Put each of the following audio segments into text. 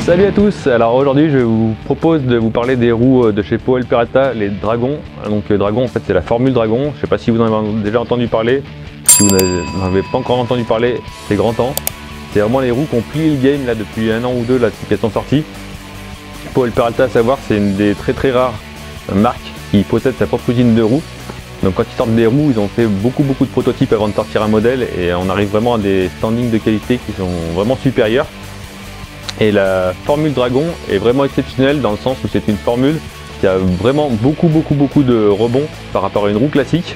Salut à tous, alors aujourd'hui je vous propose de vous parler des roues de chez Powell Peralta, les Dragon. Donc Dragon en fait c'est la formule Dragon, je sais pas si vous en avez déjà entendu parler, si vous n'en avez pas encore entendu parler, c'est grand temps. C'est vraiment les roues qui ont plié le game là depuis un an ou deux là depuis qu'elles sont sorties. Powell Peralta à savoir c'est une des très rares marques qui possède sa propre usine de roues. Donc quand ils sortent des roues, ils ont fait beaucoup de prototypes avant de sortir un modèle et on arrive vraiment à des standings de qualité qui sont vraiment supérieurs. Et la formule Dragon est vraiment exceptionnelle dans le sens où c'est une formule qui a vraiment beaucoup de rebonds par rapport à une roue classique.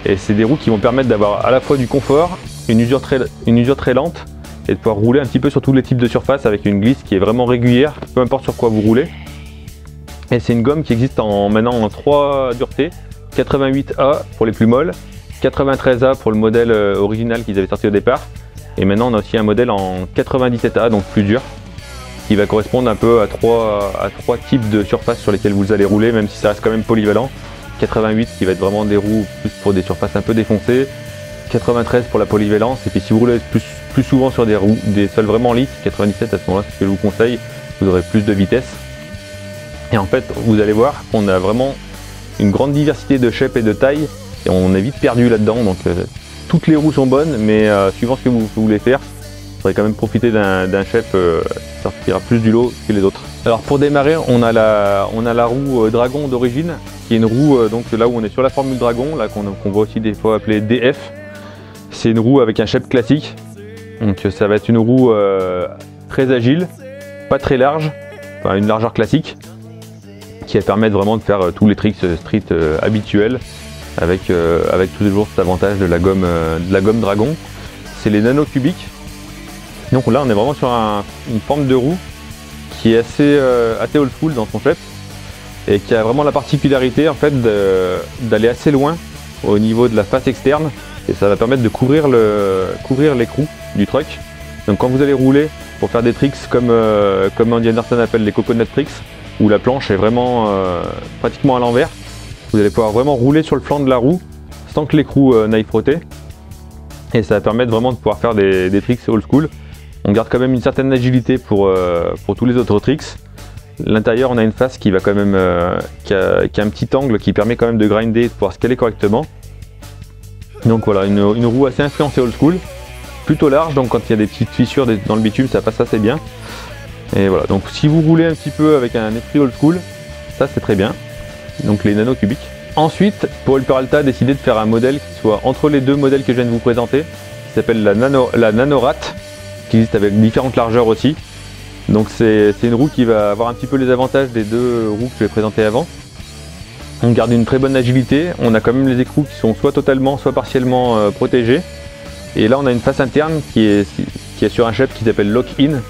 Et c'est des roues qui vont permettre d'avoir à la fois du confort, une usure très lente et de pouvoir rouler un petit peu sur tous les types de surfaces avec une glisse qui est vraiment régulière, peu importe sur quoi vous roulez. Et c'est une gomme qui existe maintenant en 3 duretés, 88A pour les plus molles, 93A pour le modèle original qu'ils avaient sorti au départ. Et maintenant on a aussi un modèle en 97A, donc plus dur, qui va correspondre un peu à trois types de surfaces sur lesquelles vous allez rouler, même si ça reste quand même polyvalent. 88 qui va être vraiment des roues plus pour des surfaces un peu défoncées, 93 pour la polyvalence, et puis si vous roulez plus souvent sur des sols vraiment lisses, 97 à ce moment-là c'est ce que je vous conseille, vous aurez plus de vitesse. Et en fait vous allez voir qu'on a vraiment une grande diversité de shapes et de tailles, et on est vite perdu là-dedans. Donc toutes les roues sont bonnes, mais suivant ce que vous voulez faire, vous faudrait quand même profiter d'un shape qui sortira plus du lot que les autres. Alors pour démarrer, on a la roue Dragon d'origine, qui est une roue donc là où on est sur la formule Dragon, là qu'on voit aussi des fois appelée DF. C'est une roue avec un shape classique, donc ça va être une roue très agile, pas très large, enfin une largeur classique, qui va permettre vraiment de faire tous les tricks street habituels. Avec toujours cet avantage de la gomme Dragon. C'est les nano cubiques. Donc là on est vraiment sur une forme de roue qui est assez old school dans son shape et qui a vraiment la particularité en fait d'aller assez loin au niveau de la face externe, et ça va permettre de couvrir l'écrou du truck. Donc quand vous allez rouler pour faire des tricks comme Andy Anderson appelle les coconut tricks, où la planche est vraiment pratiquement à l'envers, vous allez pouvoir vraiment rouler sur le flanc de la roue sans que l'écrou n'aille frotter, et ça va permettre vraiment de pouvoir faire des tricks old school. On garde quand même une certaine agilité pour tous les autres tricks. L'intérieur on a une face qui va quand même qui a un petit angle qui permet quand même de grinder et de pouvoir scaler correctement. Donc voilà, une roue assez influencée old school, plutôt large, donc quand il y a des petites fissures dans le bitume ça passe assez bien. Et voilà, donc si vous roulez un petit peu avec un esprit old school, ça c'est très bien. Donc les nano cubiques. Ensuite, Powell Peralta a décidé de faire un modèle qui soit entre les deux modèles que je viens de vous présenter, qui s'appelle la Nanorat, qui existe avec différentes largeurs aussi. Donc c'est une roue qui va avoir un petit peu les avantages des deux roues que je vais présenter avant. On garde une très bonne agilité, on a quand même les écrous qui sont soit totalement soit partiellement protégés. Et là on a une face interne qui est sur un shape qui s'appelle Lock-In,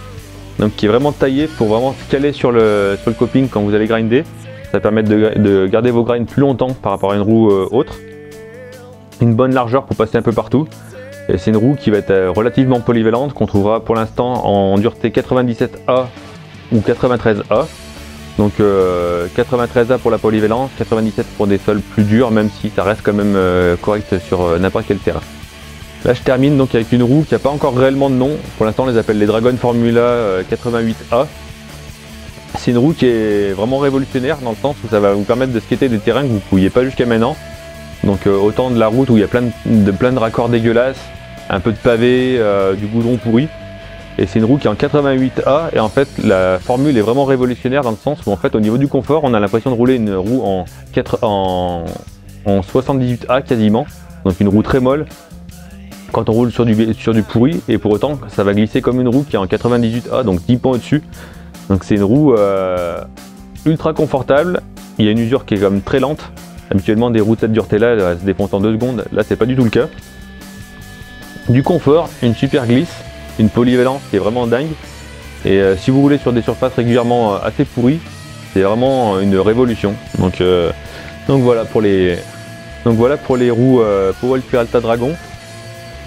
donc qui est vraiment taillé pour vraiment se caler sur le coping quand vous allez grinder. Ça permet de garder vos grinds plus longtemps par rapport à une roue autre. Une bonne largeur pour passer un peu partout. Et c'est une roue qui va être relativement polyvalente, qu'on trouvera pour l'instant en dureté 97A ou 93A. Donc 93A pour la polyvalence, 97 pour des sols plus durs, même si ça reste quand même correct sur n'importe quel terrain. Là je termine donc avec une roue qui n'a pas encore réellement de nom. Pour l'instant on les appelle les Dragon Formula 88A. C'est une roue qui est vraiment révolutionnaire dans le sens où ça va vous permettre de skater des terrains que vous ne pouviez pas jusqu'à maintenant. Donc autant de la route où il y a plein de raccords dégueulasses, un peu de pavé, du goudron pourri. Et c'est une roue qui est en 88A, et en fait la formule est vraiment révolutionnaire dans le sens où en fait au niveau du confort on a l'impression de rouler une roue en 78A quasiment. Donc une roue très molle quand on roule sur du pourri, et pour autant ça va glisser comme une roue qui est en 98A, donc 10 points au-dessus. Donc c'est une roue ultra confortable, il y a une usure qui est comme très lente. Habituellement des roues de cette dureté là elles se défoncent en 2 secondes, là c'est pas du tout le cas. Du confort, une super glisse, une polyvalence qui est vraiment dingue. Et si vous roulez sur des surfaces régulièrement assez pourries, c'est vraiment une révolution. Donc voilà pour les roues Powell Peralta Dragon.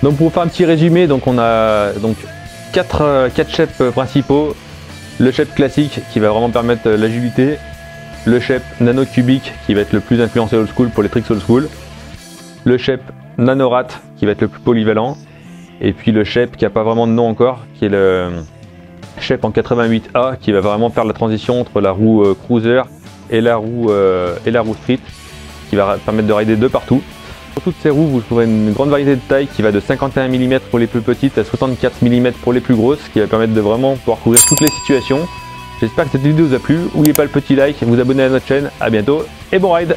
Donc pour faire un petit résumé, donc on a donc 4 shapes principaux. Le shape classique qui va vraiment permettre l'agilité, le shape nano cubique qui va être le plus influencé old school pour les tricks old school, le shape Nanorat qui va être le plus polyvalent, et puis le shape qui n'a pas vraiment de nom encore, qui est le Shape en 88A qui va vraiment faire la transition entre la roue cruiser et la roue street, qui va permettre de rider de partout. Sur toutes ces roues, vous trouverez une grande variété de tailles qui va de 51 mm pour les plus petites à 64 mm pour les plus grosses, ce qui va permettre de vraiment pouvoir couvrir toutes les situations. J'espère que cette vidéo vous a plu. N'oubliez pas le petit like, vous abonner à notre chaîne. A bientôt et bon ride!